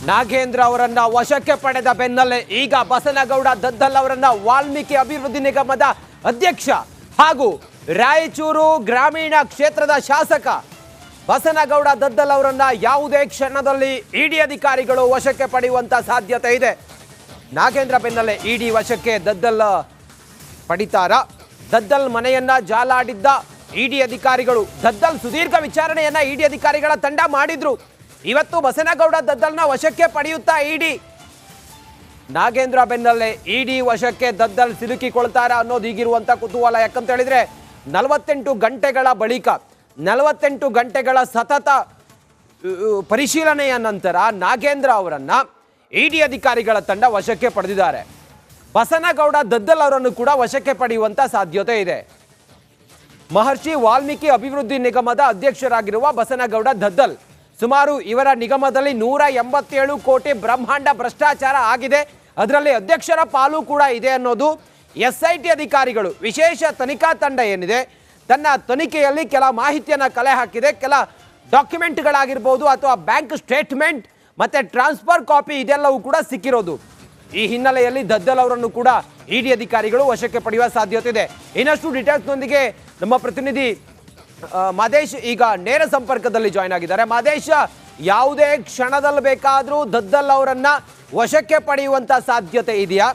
ನಾಗೇಂದ್ರ ಅವರನ್ನ ವಶಕ್ಕೆ ಪಡೆದ ಬೆನ್ನಲ್ಲೇ ಈಗ ಬಸನಗೌಡ ದದ್ದಲ್ ಅವರನ್ನ ವಾಲ್ಮೀಕಿ ಅಭಿವೃದ್ಧಿ ನಿಗಮದ ಅಧ್ಯಕ್ಷ ಹಾಗೂ ರಾಯಚೂರು ಗ್ರಾಮೀಣ ಕ್ಷೇತ್ರದ ಶಾಸಕ ಬಸನಗೌಡ ದದ್ದಲ್ ಅವರನ್ನ ಯಾವುದೇ ಕ್ಷಣದಲ್ಲಿ ಇಡಿ ಅಧಿಕಾರಿಗಳು ವಶಕ್ಕೆ ಪಡೆಯುವಂತ ಸಾಧ್ಯತೆ ಇದೆ. ನಾಗೇಂದ್ರ ಬೆನ್ನಲ್ಲೇ ಇಡಿ ವಶಕ್ಕೆ ದದ್ದಲ್ ಪಡಿತಾರ. ದದ್ದಲ್ ಮನೆಯನ್ನ ಜಾಲಾಡಿದ್ದ ಇಡಿ ಅಧಿಕಾರಿಗಳು ದದ್ದಲ್ ಸುದೀರ್ಘ ವಿಚಾರಣೆಯನ್ನ ಇಡಿ ಅಧಿಕಾರಿಗಳ ತಂಡ ಮಾಡಿದ್ರು. ಇವತ್ತು ಬಸನಗೌಡ ದದ್ದಲ್ನ ವಶಕ್ಕೆ ಪಡೆಯುತ್ತಾ ಇಡಿ. ನಾಗೇಂದ್ರ ಬೆನ್ನಲ್ಲೇ ಇಡಿ ವಶಕ್ಕೆ ದದ್ದಲ್ ಸಿಲುಕಿಕೊಳ್ತಾರ ಅನ್ನೋದು ಈಗಿರುವಂತ ಕುತೂಹಲ. ಯಾಕಂತ ಹೇಳಿದ್ರೆ 48 ಗಂಟೆಗಳ ಬಳಿಕ 48 ಗಂಟೆಗಳ ಸತತ ಪರಿಶೀಲನೆಯ ನಂತರ ನಾಗೇಂದ್ರ ಅವರನ್ನ ಇಡಿ ಅಧಿಕಾರಿಗಳ ತಂಡ ವಶಕ್ಕೆ ಪಡೆದಿದ್ದಾರೆ. ಬಸನಗೌಡ ದದ್ದಲ್ ಅವರನ್ನು ಕೂಡ ವಶಕ್ಕೆ ಪಡೆಯುವಂತ ಸಾಧ್ಯತೆ ಇದೆ. ಮಹರ್ಷಿ ವಾಲ್ಮೀಕಿ ಅಭಿವೃದ್ಧಿ ನಿಗಮದ ಅಧ್ಯಕ್ಷರಾಗಿರುವ ಬಸನಗೌಡ ದದ್ದಲ್ ಸುಮಾರು ಇವರ ನಿಗಮದಲ್ಲಿ 187 ಕೋಟಿ ಬ್ರಹ್ಮಾಂಡ ಭ್ರಷ್ಟಾಚಾರ ಆಗಿದೆ. ಅದರಲ್ಲಿ ಅಧ್ಯಕ್ಷರ ಪಾಲು ಕೂಡ ಇದೆ ಅನ್ನೋದು SIT ಅಧಿಕಾರಿಗಳು ವಿಶೇಷ ತನಿಖಾ ತಂಡ ಏನಿದೆ ತನ್ನ ತನಿಖೆಯಲ್ಲಿ ಕೆಲ ಮಾಹಿತಿಯನ್ನು ಕಲೆ ಹಾಕಿದೆ. ಕೆಲ ಡಾಕ್ಯುಮೆಂಟ್ಗಳಾಗಿರ್ಬೋದು ಅಥವಾ ಬ್ಯಾಂಕ್ ಸ್ಟೇಟ್ಮೆಂಟ್ ಮತ್ತೆ ಟ್ರಾನ್ಸ್ಫರ್ ಕಾಪಿ ಇದೆಲ್ಲವೂ ಕೂಡ ಸಿಕ್ಕಿರೋದು. ಈ ಹಿನ್ನೆಲೆಯಲ್ಲಿ ದದ್ದಲ್ ಅವರನ್ನು ಕೂಡ ಇಡಿ ಅಧಿಕಾರಿಗಳು ವಶಕ್ಕೆ ಪಡೆಯುವ ಸಾಧ್ಯತೆ ಇದೆ. ಇನ್ನಷ್ಟು ಡೀಟೇಲ್ಸ್ನೊಂದಿಗೆ ನಮ್ಮ ಪ್ರತಿನಿಧಿ ಮಾದೇಶ್ ಈಗ ನೇರ ಸಂಪರ್ಕದಲ್ಲಿ ಜಾಯ್ನ್ ಆಗಿದ್ದಾರೆ. ಮಾದೇಶ್, ಯಾವುದೇ ಕ್ಷಣದಲ್ಲಿ ಬೇಕಾದರೂ ದದ್ದಲ್ ಅವರನ್ನ ವಶಕ್ಕೆ ಪಡೆಯುವಂತ ಸಾಧ್ಯತೆ ಇದೆಯಾ?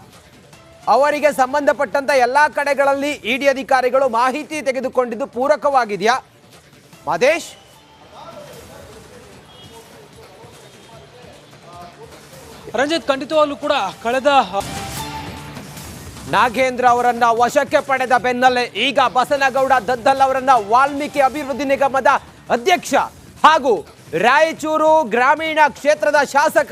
ಅವರಿಗೆ ಸಂಬಂಧಪಟ್ಟಂತ ಎಲ್ಲಾ ಕಡೆಗಳಲ್ಲಿ ಇಡಿ ಅಧಿಕಾರಿಗಳು ಮಾಹಿತಿ ತೆಗೆದುಕೊಂಡಿದ್ದು ಪೂರಕವಾಗಿದೆಯಾ? ಮಾದೇಶ್, ರಂಜಿತ್, ಖಂಡಿತವಾಗ್ಲೂ ಕೂಡ ಕಳೆದ ನಾಗೇಂದ್ರ ಅವರನ್ನ ವಶಕ್ಕೆ ಪಡೆದ ಬೆನ್ನಲ್ಲೇ ಈಗ ಬಸನಗೌಡ ದದ್ದಲ್ ಅವರನ್ನ ವಾಲ್ಮೀಕಿ ಅಭಿವೃದ್ಧಿ ನಿಗಮದ ಅಧ್ಯಕ್ಷ ಹಾಗೂ ರಾಯಚೂರು ಗ್ರಾಮೀಣ ಕ್ಷೇತ್ರದ ಶಾಸಕ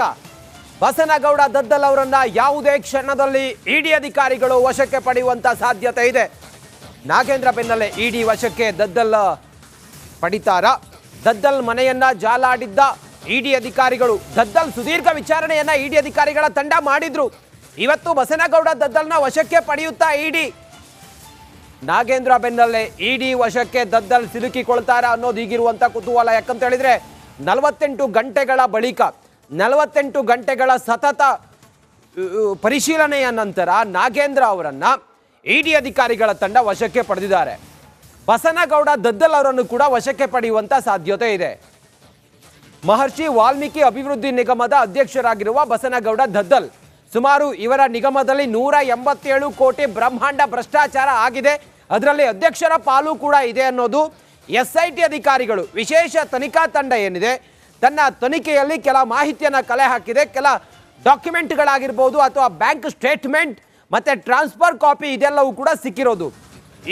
ಬಸನಗೌಡ ದದ್ದಲ್ ಅವರನ್ನ ಯಾವುದೇ ಕ್ಷಣದಲ್ಲಿ ಇಡಿ ಅಧಿಕಾರಿಗಳು ವಶಕ್ಕೆ ಪಡೆಯುವಂತ ಸಾಧ್ಯತೆ ಇದೆ. ನಾಗೇಂದ್ರ ಬೆನ್ನಲ್ಲೇ ಇಡಿ ವಶಕ್ಕೆ ದದ್ದಲ್ ಪಡಿತಾರ. ದದ್ದಲ್ ಮನೆಯನ್ನ ಜಾಲಾಡಿದ್ದ ಇಡಿ ಅಧಿಕಾರಿಗಳು ದದ್ದಲ್ ಸುದೀರ್ಘ ವಿಚಾರಣೆಯನ್ನ ಇಡಿ ಅಧಿಕಾರಿಗಳ ತಂಡ ಮಾಡಿದ್ರು. ಇವತ್ತು ಬಸನಗೌಡ ದದ್ದಲ್ನ ವಶಕ್ಕೆ ಪಡೆಯುತ್ತಾ ಇಡಿ. ನಾಗೇಂದ್ರ ಬೆನ್ನಲ್ಲೇ ಇಡಿ ವಶಕ್ಕೆ ದದ್ದಲ್ ಸಿಲುಕಿಕೊಳ್ತಾರ ಅನ್ನೋದು ಈಗಿರುವಂತ ಕುತೂಹಲ. ಯಾಕಂತ ಹೇಳಿದ್ರೆ 48 ಗಂಟೆಗಳ ಬಳಿಕ 48 ಗಂಟೆಗಳ ಸತತ ಪರಿಶೀಲನೆಯ ನಂತರ ನಾಗೇಂದ್ರ ಅವರನ್ನ ಇಡಿ ಅಧಿಕಾರಿಗಳ ತಂಡ ವಶಕ್ಕೆ ಪಡೆದಿದ್ದಾರೆ. ಬಸನಗೌಡ ದದ್ದಲ್ ಅವರನ್ನು ಕೂಡ ವಶಕ್ಕೆ ಪಡೆಯುವಂತ ಸಾಧ್ಯತೆ ಇದೆ. ಮಹರ್ಷಿ ವಾಲ್ಮೀಕಿ ಅಭಿವೃದ್ಧಿ ನಿಗಮದ ಅಧ್ಯಕ್ಷರಾಗಿರುವ ಬಸನಗೌಡ ದದ್ದಲ್ ಸುಮಾರು ಇವರ ನಿಗಮದಲ್ಲಿ 187 ಕೋಟಿ ಬ್ರಹ್ಮಾಂಡ ಭ್ರಷ್ಟಾಚಾರ ಆಗಿದೆ. ಅದರಲ್ಲಿ ಅಧ್ಯಕ್ಷರ ಪಾಲು ಕೂಡ ಇದೆ ಅನ್ನೋದು SIT ಅಧಿಕಾರಿಗಳು ವಿಶೇಷ ತನಿಖಾ ತಂಡ ಏನಿದೆ ತನ್ನ ತನಿಖೆಯಲ್ಲಿ ಕೆಲ ಮಾಹಿತಿಯನ್ನು ಕಲೆ ಹಾಕಿದೆ. ಕೆಲ ಡಾಕ್ಯುಮೆಂಟ್ಗಳಾಗಿರ್ಬೋದು ಅಥವಾ ಬ್ಯಾಂಕ್ ಸ್ಟೇಟ್ಮೆಂಟ್ ಮತ್ತೆ ಟ್ರಾನ್ಸ್ಫರ್ ಕಾಪಿ ಇದೆಲ್ಲವೂ ಕೂಡ ಸಿಕ್ಕಿರೋದು.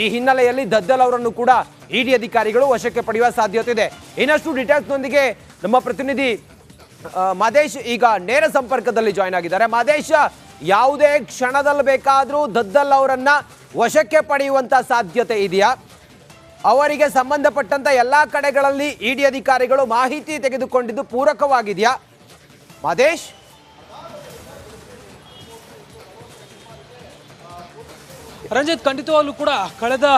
ಈ ಹಿನ್ನೆಲೆಯಲ್ಲಿ ದದ್ದಲ್ ಅವರನ್ನು ಕೂಡ ಇಡಿ ಅಧಿಕಾರಿಗಳು ವಶಕ್ಕೆ ಪಡೆಯುವ ಸಾಧ್ಯತೆ ಇದೆ. ಇನ್ನಷ್ಟು ಡೀಟೇಲ್ಸ್ನೊಂದಿಗೆ ನಮ್ಮ ಪ್ರತಿನಿಧಿ ಮಾದೇಶ್ ಈಗ ನೇರ ಸಂಪರ್ಕದಲ್ಲಿ ಜಾಯ್ನ್ ಆಗಿದ್ದಾರೆ. ಮಾದೇಶ್, ಯಾವುದೇ ಕ್ಷಣದಲ್ಲಿ ಬೇಕಾದರೂ ದದ್ದಲ್ ಅವರನ್ನ ವಶಕ್ಕೆ ಪಡೆಯುವಂತ ಸಾಧ್ಯತೆ ಇದೆಯಾ? ಅವರಿಗೆ ಸಂಬಂಧಪಟ್ಟಂತ ಎಲ್ಲಾ ಕಡೆಗಳಲ್ಲಿ ಇಡಿ ಅಧಿಕಾರಿಗಳು ಮಾಹಿತಿ ತೆಗೆದುಕೊಂಡಿದ್ದು ಪೂರಕವಾಗಿದೆಯಾ? ಮಾದೇಶ್, ರಂಜಿತ್, ಖಂಡಿತವಾಗ್ಲೂ ಕೂಡ ಕಳೆದ